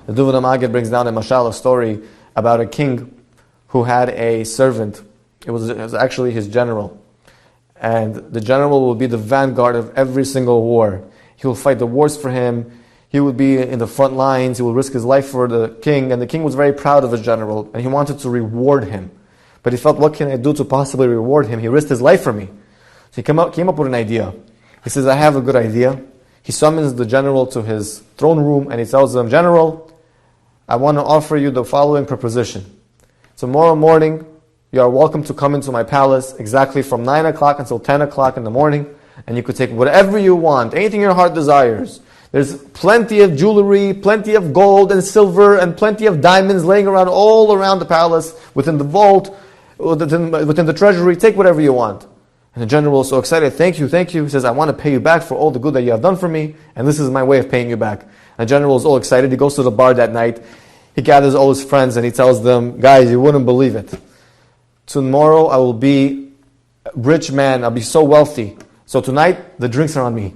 The Duvad HaMaggid brings down a mashal, a story about a king who had a servant. It was actually his general. And the general will be the vanguard of every single war. He will fight the wars for him. He would be in the front lines. He will risk his life for the king. And the king was very proud of his general. And he wanted to reward him. But he felt, what can I do to possibly reward him? He risked his life for me. So he came up with an idea. He says, I have a good idea. He summons the general to his throne room and he tells him, General, I want to offer you the following proposition. Tomorrow morning, you are welcome to come into my palace exactly from 9 o'clock until 10 o'clock in the morning. And you could take whatever you want, anything your heart desires. There's plenty of jewelry, plenty of gold and silver, and plenty of diamonds laying around all around the palace, within the vault, within the treasury. Take whatever you want. And the general is so excited. Thank you, thank you. He says, I want to pay you back for all the good that you have done for me, and this is my way of paying you back. And the general is all excited. He goes to the bar that night. He gathers all his friends and he tells them, guys, you wouldn't believe it. Tomorrow I will be a rich man. I'll be so wealthy. So tonight, the drinks are on me.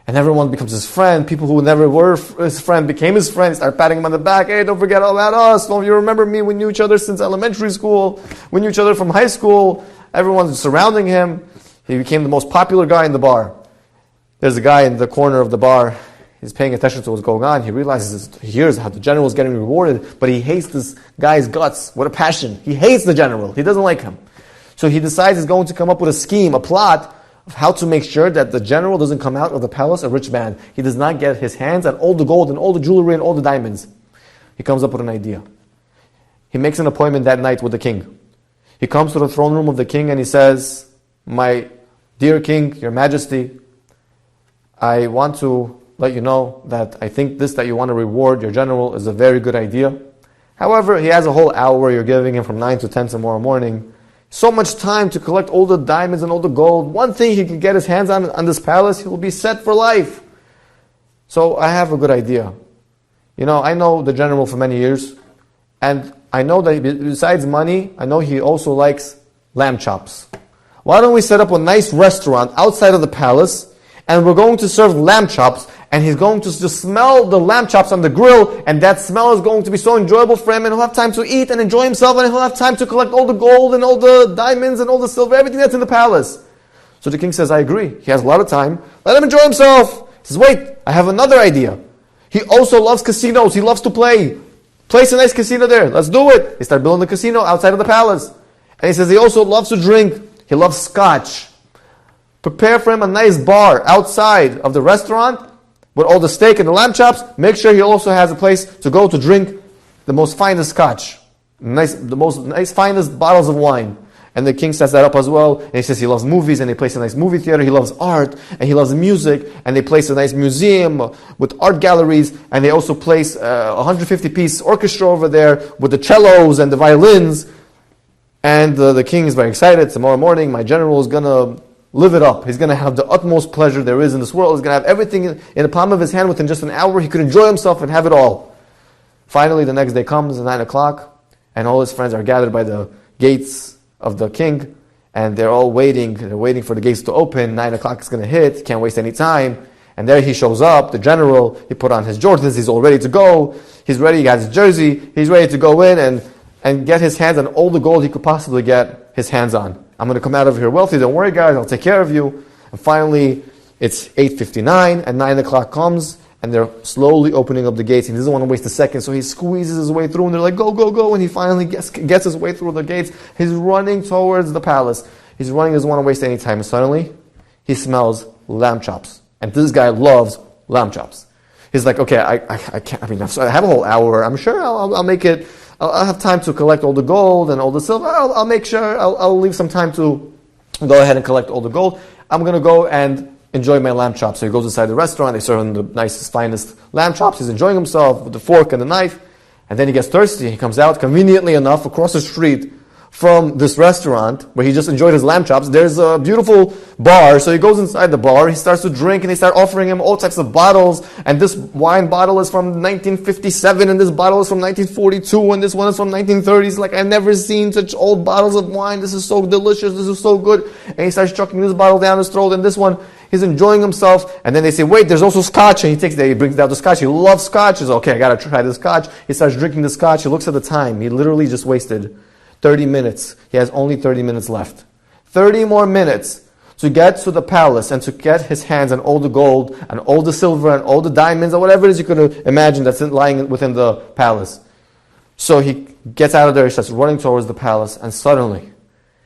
And everyone becomes his friend. People who never were his friend became his friend. Start patting him on the back. Hey, don't forget about us. Don't you remember me? We knew each other since elementary school. We knew each other from high school. Everyone's surrounding him. He became the most popular guy in the bar. There's a guy in the corner of the bar. He's paying attention to what's going on. He realizes, he hears how the general is getting rewarded, but he hates this guy's guts. What a passion. He hates the general. He doesn't like him. So he decides he's going to come up with a scheme, a plot, of how to make sure that the general doesn't come out of the palace a rich man. He does not get his hands on all the gold and all the jewelry and all the diamonds. He comes up with an idea. He makes an appointment that night with the king. He comes to the throne room of the king and he says, my dear king, your majesty, I want to let you know that I think this that you want to reward your general is a very good idea. However, he has a whole hour you're giving him from 9 to 10 tomorrow morning. So much time to collect all the diamonds and all the gold. One thing he can get his hands on this palace, he will be set for life. So I have a good idea. I know the general for many years, and I know that besides money, I know he also likes lamb chops. Why don't we set up a nice restaurant outside of the palace, and we're going to serve lamb chops, and he's going to just smell the lamb chops on the grill, and that smell is going to be so enjoyable for him, and he'll have time to eat and enjoy himself, and he'll have time to collect all the gold and all the diamonds and all the silver, everything that's in the palace. So the king says, I agree. He has a lot of time. Let him enjoy himself. He says, wait, I have another idea. He also loves casinos. He loves to play. Place a nice casino there. Let's do it. They start building the casino outside of the palace. And he says he also loves to drink. He loves scotch. Prepare for him a nice bar outside of the restaurant with all the steak and the lamb chops. Make sure he also has a place to go to drink the most finest scotch. Finest bottles of wine. And the king sets that up as well. And he says he loves movies, and they place a nice movie theater. He loves art, and he loves music. And they place a nice museum with art galleries. And they also place a 150-piece orchestra over there with the cellos and the violins. And the king is very excited. Tomorrow morning, my general is going to live it up. He's going to have the utmost pleasure there is in this world. He's going to have everything in the palm of his hand within just an hour. He could enjoy himself and have it all. Finally, the next day comes at 9 o'clock, and all his friends are gathered by the gates of the king, and they're all waiting. They're waiting for the gates to open. 9 o'clock is going to hit. Can't waste any time. And there he shows up, the general. He put on his Jordans. He's all ready to go. He's ready. He got his jersey. He's ready to go in and get his hands on all the gold he could possibly get his hands on. I'm going to come out of here wealthy. Don't worry, guys. I'll take care of you. And finally, it's 8:59, and 9 o'clock comes, and they're slowly opening up the gates. He doesn't want to waste a second, so he squeezes his way through, and they're like, go, go, go. And he finally gets his way through the gates. He's running towards the palace. He's running, doesn't want to waste any time. And suddenly, he smells lamb chops. And this guy loves lamb chops. He's like, okay, I can't, I have a whole hour. I'm sure I'll make it. I'll have time to collect all the gold and all the silver. I'll make sure, I'll leave some time to go ahead and collect all the gold. I'm going to go and enjoy my lamb chops. So he goes inside the restaurant. They serve him the nicest, finest lamb chops. He's enjoying himself with the fork and the knife. And then he gets thirsty. He comes out, conveniently enough, across the street from this restaurant where he just enjoyed his lamb chops. There's a beautiful bar. So he goes inside the bar. He starts to drink, and they start offering him all types of bottles. And this wine bottle is from 1957, and this bottle is from 1942, and this one is from 1930s. Like, I've never seen such old bottles of wine. This is so delicious. This is so good. And he starts chucking this bottle down his throat, and this one, He's enjoying himself. And then they say, wait, there's also scotch. And he brings out the scotch. He loves scotch. He's okay, I got to try the scotch. He starts drinking the scotch. He looks at the time. He literally just wasted 30 minutes. He has only 30 minutes left. 30 more minutes to get to the palace and to get his hands on all the gold and all the silver and all the diamonds or whatever it is you could imagine that's lying within the palace. So he gets out of there, he starts running towards the palace, and suddenly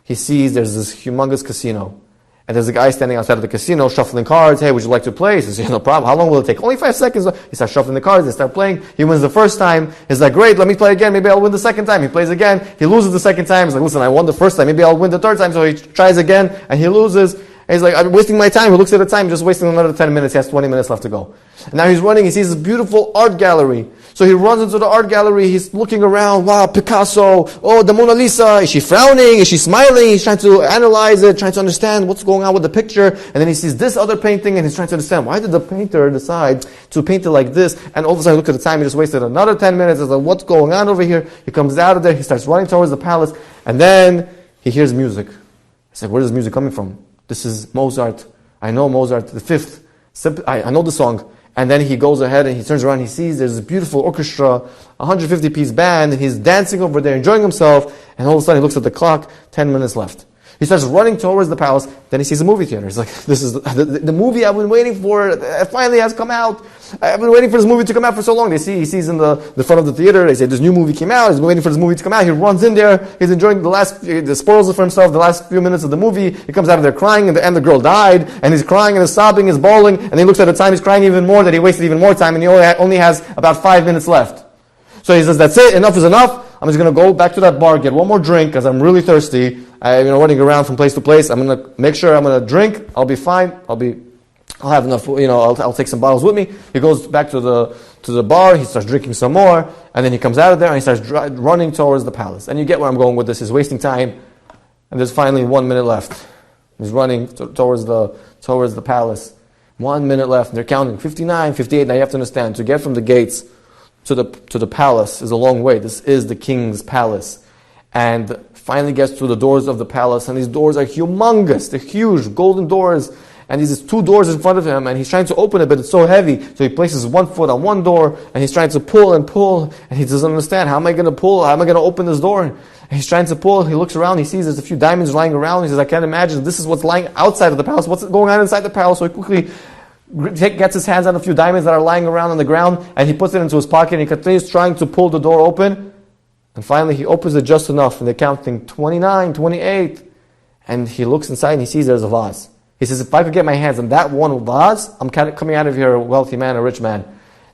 he sees there's this humongous casino. And there's a guy standing outside of the casino shuffling cards. Hey, would you like to play? He says, no problem. How long will it take? Only 5 seconds. He starts shuffling the cards. They start playing. He wins the first time. He's like, great, let me play again. Maybe I'll win the second time. He plays again. He loses the second time. He's like, listen, I won the first time. Maybe I'll win the third time. So he tries again, and he loses. And he's like, I'm wasting my time. He looks at the time, just wasting another 10 minutes. He has 20 minutes left to go. And now he's running. He sees this beautiful art gallery. So he runs into the art gallery. He's looking around. Wow, Picasso. Oh, the Mona Lisa. Is she frowning? Is she smiling? He's trying to analyze it, trying to understand what's going on with the picture. And then he sees this other painting, and he's trying to understand, why did the painter decide to paint it like this? And all of a sudden, look at the time. He just wasted another 10 minutes. He's like, what's going on over here? He comes out of there. He starts running towards the palace. And then he hears music. He's like, where is this music coming from? This is Mozart. I know Mozart, the fifth. I know the song. And then he goes ahead and he turns around. He sees there's a beautiful orchestra, 150-piece band, and he's dancing over there, enjoying himself. And all of a sudden he looks at the clock, 10 minutes left. He starts running towards the palace. Then he sees a movie theater. He's like, this is the movie I've been waiting for. It finally has come out. I've been waiting for this movie to come out for so long. He sees in the front of the theater. They say, this new movie came out. He's waiting for this movie to come out. He runs in there. He's enjoying the spoils it for himself, the last few minutes of the movie. He comes out of there crying, and the girl died. And he's crying and he's sobbing, he's bawling. And he looks at the time. He's crying even more that he wasted even more time. And he only has about 5 minutes left. So he says, that's it. Enough is enough. I'm just going to go back to that bar, get one more drink because I'm really thirsty. I'm running around from place to place. I'm going to make sure I'm going to drink. I'll be fine. I'll have enough. I'll take some bottles with me. He goes back to the bar. He starts drinking some more, and then he comes out of there and he starts running towards the palace. And you get where I'm going with this. He's wasting time, and there's finally 1 minute left. He's running towards the palace. 1 minute left. And they're counting 59, 58. Now you have to understand, to get from the gates to the palace is a long way. This is the king's palace. And finally gets to the doors of the palace, and these doors are humongous. They're huge, golden doors. And there's 2 doors in front of him, and he's trying to open it, but it's so heavy. So he places 1 foot on one door, and he's trying to pull, and he doesn't understand. How am I going to pull? How am I going to open this door? And he's trying to pull. He looks around. He sees there's a few diamonds lying around. He says, I can't imagine. This is what's lying outside of the palace. What's going on inside the palace? So he quickly gets his hands on a few diamonds that are lying around on the ground, and he puts it into his pocket, and he continues trying to pull the door open. And finally, he opens it just enough, and they're counting 29, 28. And he looks inside, and he sees there's a vase. He says, if I could get my hands on that one vase, I'm coming out of here a wealthy man, a rich man.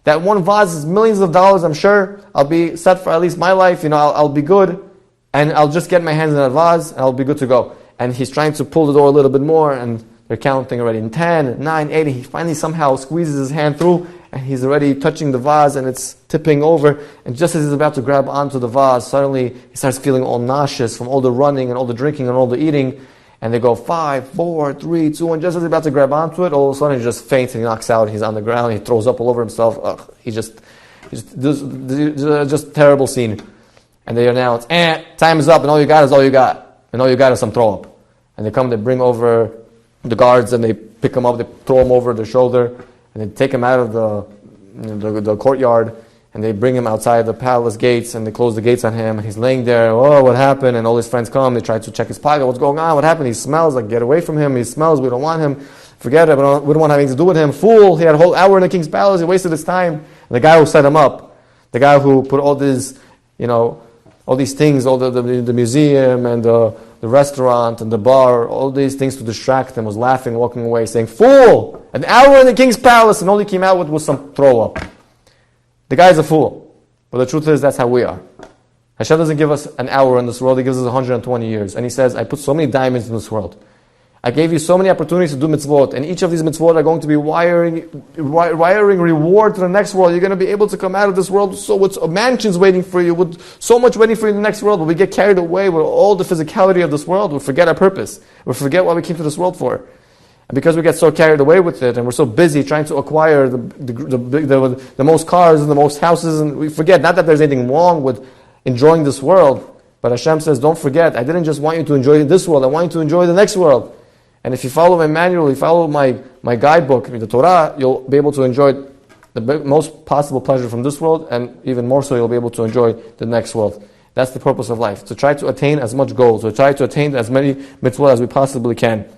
That one vase is millions of dollars, I'm sure. I'll be set for at least my life. I'll be good. And I'll just get my hands on that vase, and I'll be good to go. And he's trying to pull the door a little bit more, and they're counting already in 10, 9, 8. He finally somehow squeezes his hand through, and he's already touching the vase, and it's tipping over. And just as he's about to grab onto the vase, suddenly he starts feeling all nauseous from all the running and all the drinking and all the eating. And they go 5, 4, 3, 2, and just as he's about to grab onto it, all of a sudden he just faints and he knocks out. He's on the ground. He throws up all over himself. Ugh, just terrible scene. And they announce, time is up, and all you got is all you got. And all you got is some throw up. And they bring over the guards, and they pick him up, they throw him over their shoulder, and they take him out of the courtyard, and they bring him outside the palace gates, and they close the gates on him, and he's laying there, oh, what happened? And all his friends come, they try to check his pocket, what's going on, what happened? He smells, like, get away from him, he smells, we don't want him, forget it, we don't want anything to do with him, fool, he had a whole hour in the king's palace, he wasted his time. And the guy who set him up, the guy who put all these, all these things, all the museum and the restaurant and the bar, all these things to distract him, was laughing, walking away, saying, fool! An hour in the king's palace, and all he came out with was some throw up. The guy's a fool. But the truth is, that's how we are. Hashem doesn't give us an hour in this world, He gives us 120 years. And He says, I put so many diamonds in this world. I gave you so many opportunities to do mitzvot, and each of these mitzvot are going to be wiring reward to the next world. You're going to be able to come out of this world with mansions waiting for you, with so much waiting for you in the next world. But we get carried away with all the physicality of this world. We forget our purpose. We forget what we came to this world for. And because we get so carried away with it, and we're so busy trying to acquire the most cars and the most houses, and we forget, not that there's anything wrong with enjoying this world, but Hashem says, don't forget, I didn't just want you to enjoy this world, I want you to enjoy the next world. And if you follow my manual, you follow my guidebook, the Torah, you'll be able to enjoy the most possible pleasure from this world, and even more so, you'll be able to enjoy the next world. That's the purpose of life, to try to attain as much goals, to try to attain as many mitzvot as we possibly can.